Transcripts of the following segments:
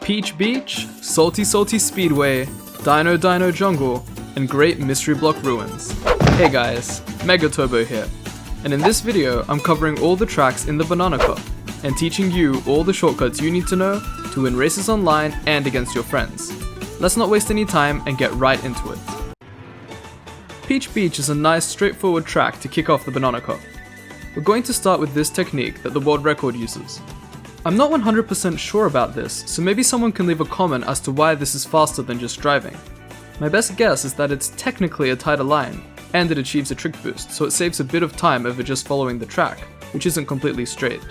Peach Beach, Salty Speedway, Dino Jungle, and Great Mystery Block Ruins. Hey guys, Mega Turbo here, and in this video I'm covering all the tracks in the Banana Cup, and teaching you all the shortcuts you need to know to win races online and against your friends. Let's not waste any time and get right into it. Peach Beach is a nice straightforward track to kick off the Banana Cup. We're going to start with this technique that the world record uses. I'm not 100% sure about this, so maybe someone can leave a comment as to why this is faster than just driving. My best guess is that it's technically a tighter line, and it achieves a trick boost, so it saves a bit of time over just following the track, which isn't completely straight.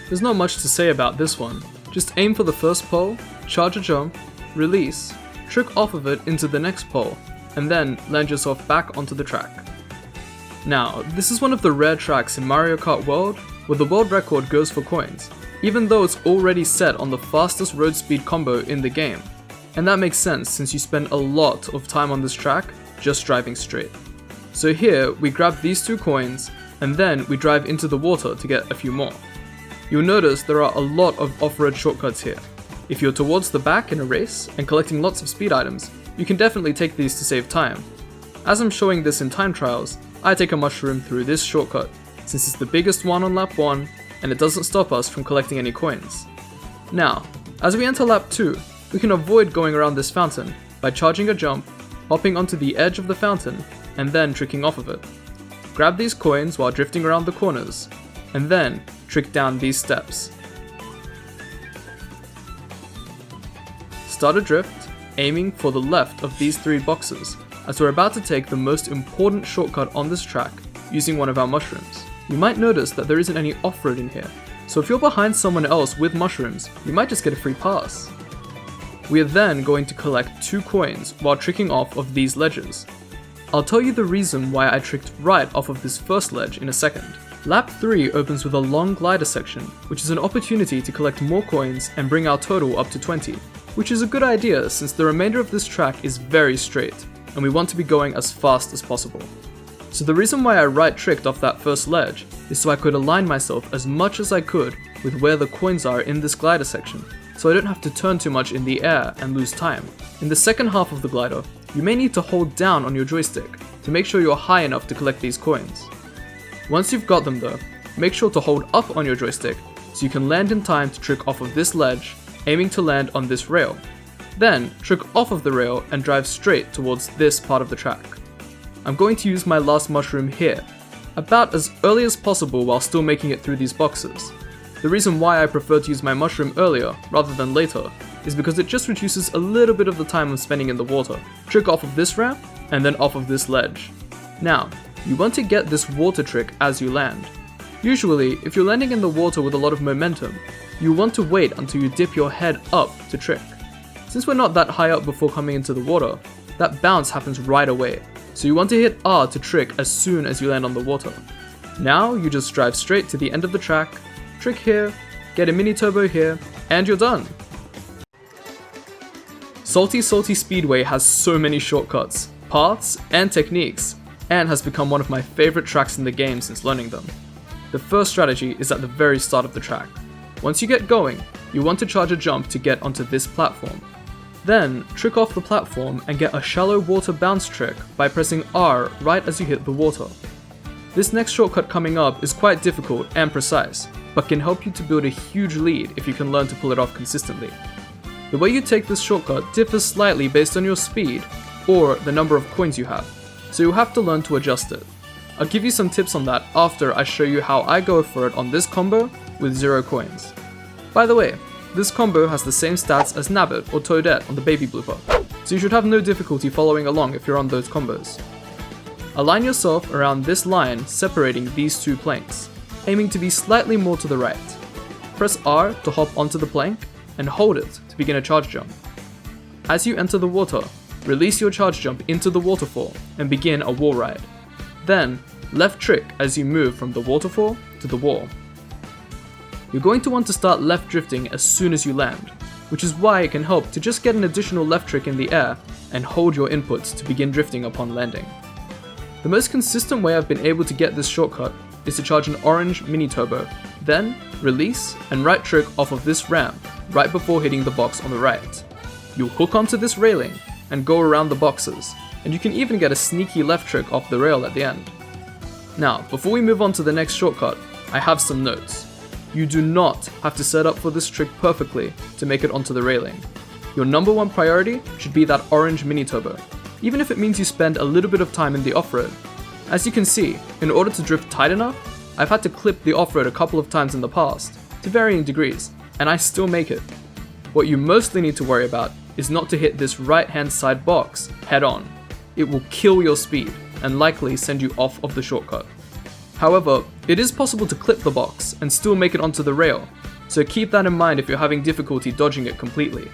There's not much to say about this one. Just aim for the first pole, charge a jump, release, trick off of it into the next pole, and then land yourself back onto the track. Now, this is one of the rare tracks in Mario Kart World where the world record goes for coins, even though it's already set on the fastest road speed combo in the game. And that makes sense since you spend a lot of time on this track just driving straight. So here, we grab these 2 coins, and then we drive into the water to get a few more. You'll notice there are a lot of off-road shortcuts here. If you're towards the back in a race and collecting lots of speed items, you can definitely take these to save time. As I'm showing this in time trials, I take a mushroom through this shortcut, since it's the biggest one on lap 1, and it doesn't stop us from collecting any coins. Now, as we enter lap 2, we can avoid going around this fountain by charging a jump, hopping onto the edge of the fountain, and then tricking off of it. Grab these coins while drifting around the corners, and then trick down these steps. Start a drift, aiming for the left of these 3 boxes, as we're about to take the most important shortcut on this track using one of our mushrooms. You might notice that there isn't any off-road in here, so if you're behind someone else with mushrooms, you might just get a free pass. We are then going to collect 2 coins while tricking off of these ledges. I'll tell you the reason why I tricked right off of this first ledge in a second. Lap 3 opens with a long glider section, which is an opportunity to collect more coins and bring our total up to 20, which is a good idea since the remainder of this track is very straight, and we want to be going as fast as possible. So the reason why I right tricked off that first ledge is so I could align myself as much as I could with where the coins are in this glider section, so I don't have to turn too much in the air and lose time. In the second half of the glider, you may need to hold down on your joystick to make sure you're high enough to collect these coins. Once you've got them though, make sure to hold up on your joystick so you can land in time to trick off of this ledge, aiming to land on this rail. Then, trick off of the rail and drive straight towards this part of the track. I'm going to use my last mushroom here, about as early as possible while still making it through these boxes. The reason why I prefer to use my mushroom earlier rather than later is because it just reduces a little bit of the time I'm spending in the water. Trick off of this ramp and then off of this ledge. Now, you want to get this water trick as you land. Usually, if you're landing in the water with a lot of momentum, you want to wait until you dip your head up to trick. Since we're not that high up before coming into the water, that bounce happens right away, so you want to hit R to trick as soon as you land on the water. Now you just drive straight to the end of the track, trick here, get a mini turbo here, and you're done! Salty Speedway has so many shortcuts, paths, and techniques, and has become one of my favorite tracks in the game since learning them. The first strategy is at the very start of the track. Once you get going, you want to charge a jump to get onto this platform. Then, trick off the platform and get a shallow water bounce trick by pressing R right as you hit the water. This next shortcut coming up is quite difficult and precise, but can help you to build a huge lead if you can learn to pull it off consistently. The way you take this shortcut differs slightly based on your speed or the number of coins you have, so you'll have to learn to adjust it. I'll give you some tips on that after I show you how I go for it on this combo with 0 coins. By the way, this combo has the same stats as Nabbit or Toadette on the baby blooper, so you should have no difficulty following along if you're on those combos. Align yourself around this line separating these 2 planks, aiming to be slightly more to the right. Press R to hop onto the plank and hold it to begin a charge jump. As you enter the water, release your charge jump into the waterfall and begin a wall ride. Then, left trick as you move from the waterfall to the wall. You're going to want to start left drifting as soon as you land, which is why it can help to just get an additional left trick in the air and hold your inputs to begin drifting upon landing. The most consistent way I've been able to get this shortcut is to charge an orange mini turbo, then release and right trick off of this ramp right before hitting the box on the right. You'll hook onto this railing and go around the boxes, and you can even get a sneaky left trick off the rail at the end. Now, before we move on to the next shortcut, I have some notes. You do not have to set up for this trick perfectly to make it onto the railing. Your number one priority should be that orange mini turbo, even if it means you spend a little bit of time in the off-road. As you can see, in order to drift tight enough, I've had to clip the off-road a couple of times in the past, to varying degrees, and I still make it. What you mostly need to worry about is not to hit this right-hand side box head on. It will kill your speed and likely send you off of the shortcut. However, it is possible to clip the box and still make it onto the rail, so keep that in mind if you're having difficulty dodging it completely.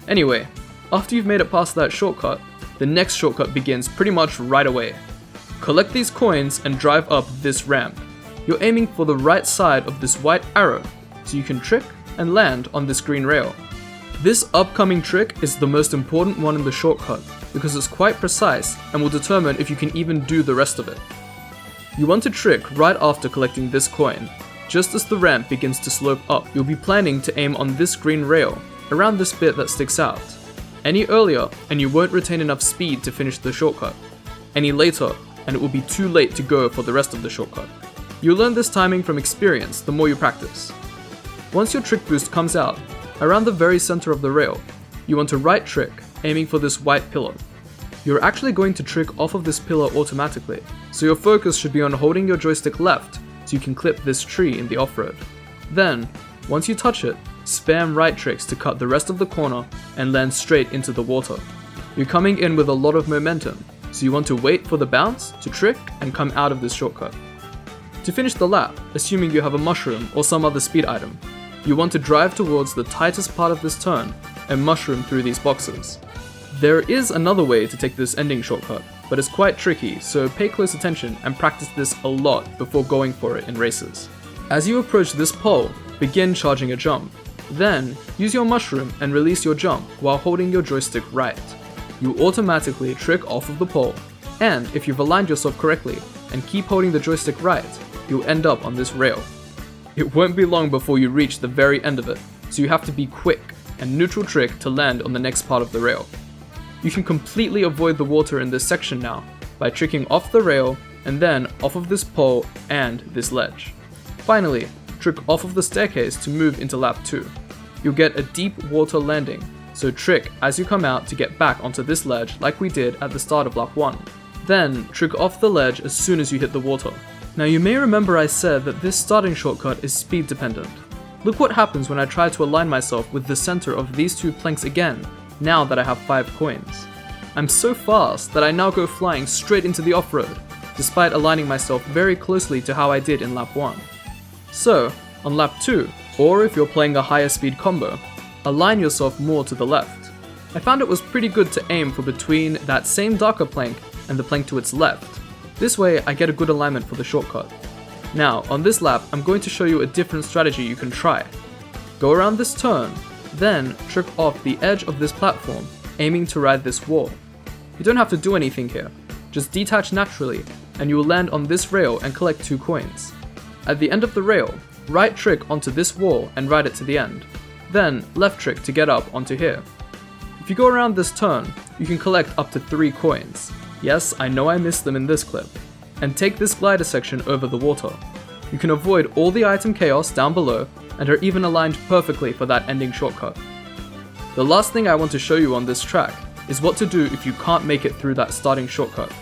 Anyway, after you've made it past that shortcut, the next shortcut begins pretty much right away. Collect these coins and drive up this ramp. You're aiming for the right side of this white arrow, so you can trick and land on this green rail. This upcoming trick is the most important one in the shortcut, because it's quite precise and will determine if you can even do the rest of it. You want to trick right after collecting this coin. Just as the ramp begins to slope up, you'll be planning to aim on this green rail, around this bit that sticks out. Any earlier, and you won't retain enough speed to finish the shortcut. Any later, and it will be too late to go for the rest of the shortcut. You'll learn this timing from experience the more you practice. Once your trick boost comes out, around the very center of the rail, you want to right trick, aiming for this white pillar. You're actually going to trick off of this pillar automatically, so your focus should be on holding your joystick left so you can clip this tree in the off-road. Then, once you touch it, spam right tricks to cut the rest of the corner and land straight into the water. You're coming in with a lot of momentum, so you want to wait for the bounce to trick and come out of this shortcut. To finish the lap, assuming you have a mushroom or some other speed item, you want to drive towards the tightest part of this turn and mushroom through these boxes. There is another way to take this ending shortcut, but it's quite tricky, so pay close attention and practice this a lot before going for it in races. As you approach this pole, begin charging a jump. Then, use your mushroom and release your jump while holding your joystick right. You automatically trick off of the pole, and if you've aligned yourself correctly and keep holding the joystick right, you'll end up on this rail. It won't be long before you reach the very end of it, so you have to be quick and neutral trick to land on the next part of the rail. You can completely avoid the water in this section now by tricking off the rail and then off of this pole and this ledge. Finally, trick off of the staircase to move into lap 2. You'll get a deep water landing, so trick as you come out to get back onto this ledge like we did at the start of lap 1. Then trick off the ledge as soon as you hit the water. Now you may remember I said that this starting shortcut is speed dependent. Look what happens when I try to align myself with the center of these two planks again, now that I have 5 coins. I'm so fast that I now go flying straight into the off-road, despite aligning myself very closely to how I did in lap 1. So, on lap 2, or if you're playing a higher speed combo, align yourself more to the left. I found it was pretty good to aim for between that same darker plank and the plank to its left. This way I get a good alignment for the shortcut. Now, on this lap, I'm going to show you a different strategy you can try. Go around this turn, then trick off the edge of this platform, aiming to ride this wall. You don't have to do anything here, just detach naturally, and you will land on this rail and collect 2 coins. At the end of the rail, right trick onto this wall and ride it to the end. Then left trick to get up onto here. If you go around this turn, you can collect up to 3 coins. Yes, I know I missed them in this clip. And take this glider section over the water. You can avoid all the item chaos down below and are even aligned perfectly for that ending shortcut. The last thing I want to show you on this track is what to do if you can't make it through that starting shortcut.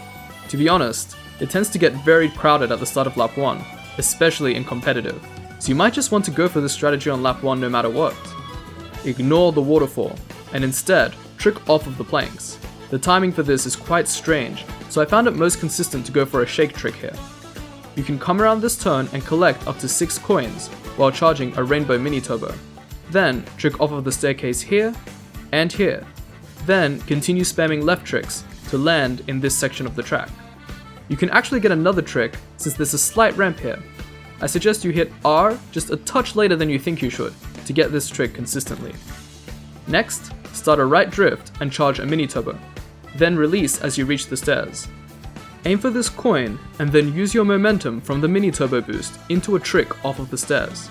To be honest, it tends to get very crowded at the start of lap 1, especially in competitive, so you might just want to go for this strategy on lap 1 no matter what. Ignore the waterfall, and instead, trick off of the planks. The timing for this is quite strange, so I found it most consistent to go for a shake trick here. You can come around this turn and collect up to 6 coins while charging a rainbow mini turbo. Then trick off of the staircase here and here. Then continue spamming left tricks to land in this section of the track. You can actually get another trick since there's a slight ramp here. I suggest you hit R just a touch later than you think you should to get this trick consistently. Next, start a right drift and charge a mini turbo. Then release as you reach the stairs. Aim for this coin and then use your momentum from the mini turbo boost into a trick off of the stairs.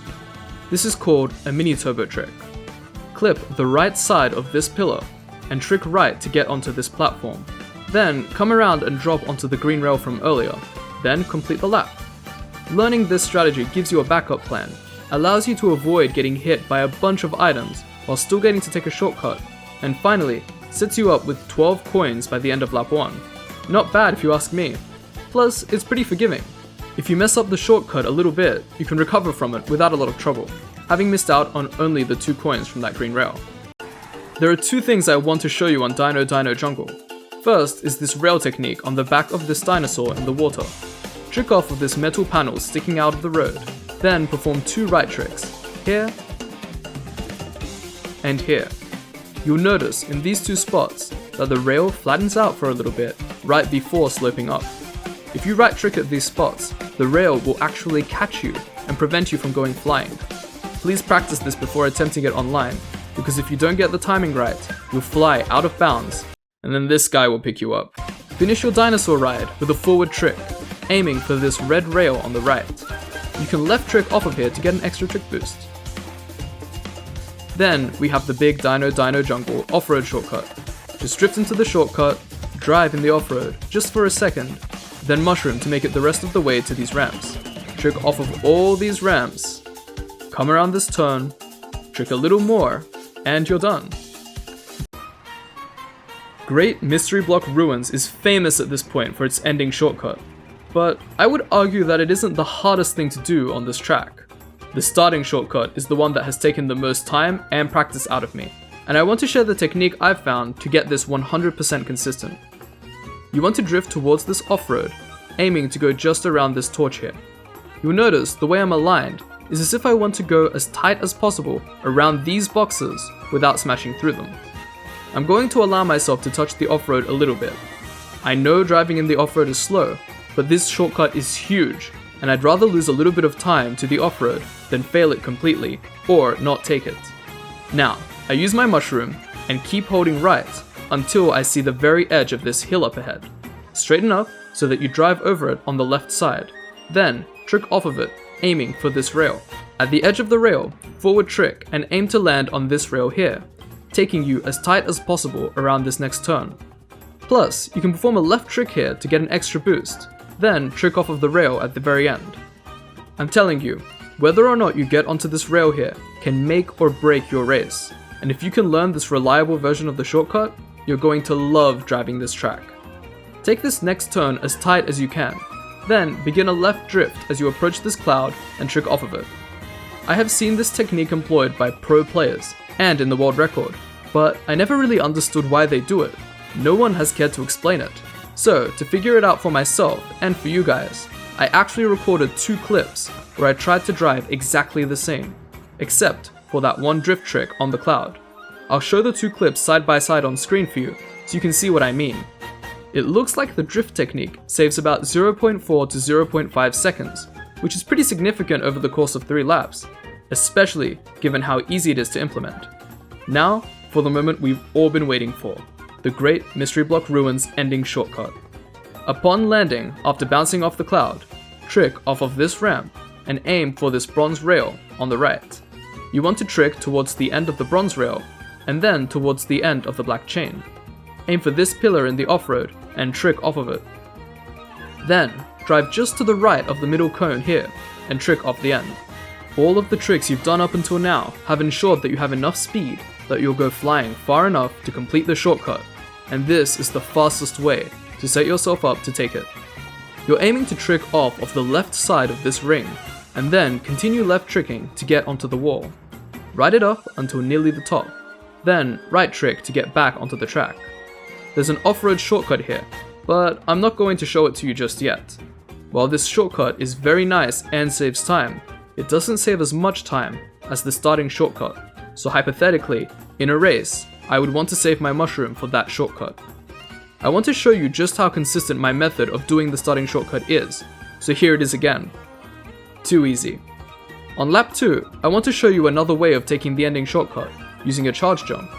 This is called a mini turbo trick. clip the right side of this pillar and trick right to get onto this platform. Then come around and drop onto the green rail from earlier, then complete the lap. Learning this strategy gives you a backup plan, allows you to avoid getting hit by a bunch of items while still getting to take a shortcut, and finally, sets you up with 12 coins by the end of lap 1. Not bad if you ask me. Plus, it's pretty forgiving. If you mess up the shortcut a little bit, you can recover from it without a lot of trouble, having missed out on only the 2 coins from that green rail. There are 2 things I want to show you on Dino Jungle. First is this rail technique on the back of this dinosaur in the water. Trick off of this metal panel sticking out of the road, then perform 2 right tricks, here and here. You'll notice in these 2 spots that the rail flattens out for a little bit right before sloping up. If you right trick at these spots, the rail will actually catch you and prevent you from going flying. Please practice this before attempting it online, because if you don't get the timing right, you'll fly out of bounds, and then this guy will pick you up. Finish your dinosaur ride with a forward trick, aiming for this red rail on the right. You can left trick off of here to get an extra trick boost. Then we have the big Dino Jungle off-road shortcut. Just drift into the shortcut, drive in the off-road just for a second, then mushroom to make it the rest of the way to these ramps. Trick off of all these ramps, come around this turn, trick a little more, and you're done. Great Mystery Block Ruins is famous at this point for its ending shortcut, but I would argue that it isn't the hardest thing to do on this track. The starting shortcut is the one that has taken the most time and practice out of me, and I want to share the technique I've found to get this 100% consistent. You want to drift towards this off-road, aiming to go just around this torch here. You'll notice the way I'm aligned is as if I want to go as tight as possible around these boxes without smashing through them. I'm going to allow myself to touch the off-road a little bit. I know driving in the off-road is slow, but this shortcut is huge, and I'd rather lose a little bit of time to the off-road than fail it completely, or not take it. Now, I use my mushroom and keep holding right until I see the very edge of this hill up ahead. Straighten up so that you drive over it on the left side, then trick off of it, aiming for this rail. At the edge of the rail, forward trick and aim to land on this rail here, taking you as tight as possible around this next turn. Plus, you can perform a left trick here to get an extra boost, then trick off of the rail at the very end. I'm telling you, whether or not you get onto this rail here can make or break your race, and if you can learn this reliable version of the shortcut, you're going to love driving this track. Take this next turn as tight as you can, then begin a left drift as you approach this cloud and trick off of it. I have seen this technique employed by pro players and in the world record, but I never really understood why they do it. No one has cared to explain it. So, to figure it out for myself and for you guys, I actually recorded 2 clips where I tried to drive exactly the same, except for that one drift trick on the cloud. I'll show the 2 clips side by side on screen for you so you can see what I mean. It looks like the drift technique saves about 0.4 to 0.5 seconds, which is pretty significant over the course of 3 laps, especially given how easy it is to implement. Now, for the moment we've all been waiting for, the Great Mystery Block Ruins ending shortcut. Upon landing after bouncing off the cloud, trick off of this ramp and aim for this bronze rail on the right. You want to trick towards the end of the bronze rail and then towards the end of the black chain. Aim for this pillar in the off-road and trick off of it. Then, drive just to the right of the middle cone here and trick off the end. All of the tricks you've done up until now have ensured that you have enough speed that you'll go flying far enough to complete the shortcut, and this is the fastest way to set yourself up to take it. You're aiming to trick off of the left side of this ring, and then continue left tricking to get onto the wall. Ride it up until nearly the top, then right trick to get back onto the track. There's an off-road shortcut here, but I'm not going to show it to you just yet. While this shortcut is very nice and saves time, it doesn't save as much time as the starting shortcut, so hypothetically, in a race, I would want to save my mushroom for that shortcut. I want to show you just how consistent my method of doing the starting shortcut is, so here it is again. Too easy. On lap 2, I want to show you another way of taking the ending shortcut, using a charge jump.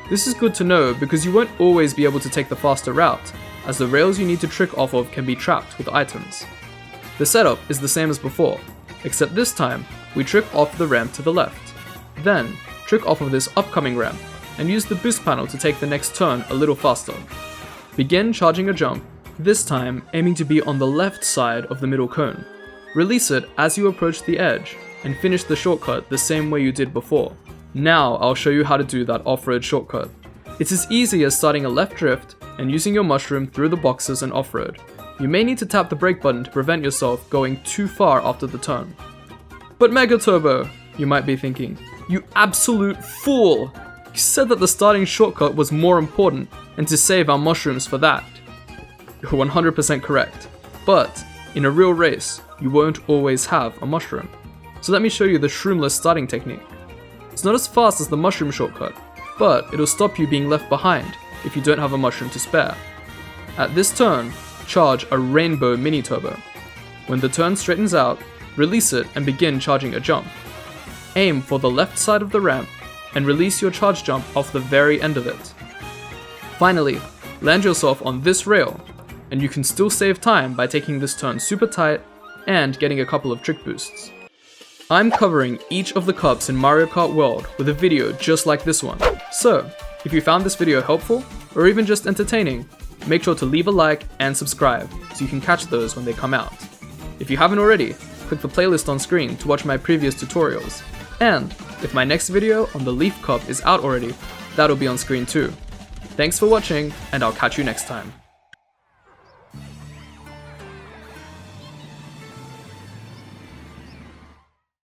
This is good to know because you won't always be able to take the faster route, as the rails you need to trick off of can be trapped with items. The setup is the same as before, except this time, we trick off the ramp to the left. Then, trick off of this upcoming ramp, and use the boost panel to take the next turn a little faster. Begin charging a jump, this time aiming to be on the left side of the middle cone. Release it as you approach the edge, and finish the shortcut the same way you did before. Now I'll show you how to do that off-road shortcut. It's as easy as starting a left drift and using your mushroom through the boxes and off-road. You may need to tap the brake button to prevent yourself going too far after the turn. But Mega Turbo, you might be thinking, you absolute fool! You said that the starting shortcut was more important and to save our mushrooms for that. You're 100% correct. But in a real race, you won't always have a mushroom. So let me show you the shroomless starting technique. It's not as fast as the mushroom shortcut, but it'll stop you being left behind if you don't have a mushroom to spare. At this turn, charge a rainbow mini turbo. When the turn straightens out, release it and begin charging a jump. Aim for the left side of the ramp and release your charge jump off the very end of it. Finally, land yourself on this rail, and you can still save time by taking this turn super tight and getting a couple of trick boosts. I'm covering each of the cups in Mario Kart World with a video just like this one. So, if you found this video helpful, or even just entertaining, make sure to leave a like and subscribe so you can catch those when they come out. If you haven't already, click the playlist on screen to watch my previous tutorials. And if my next video on the Leaf Cup is out already, that'll be on screen too. Thanks for watching, and I'll catch you next time.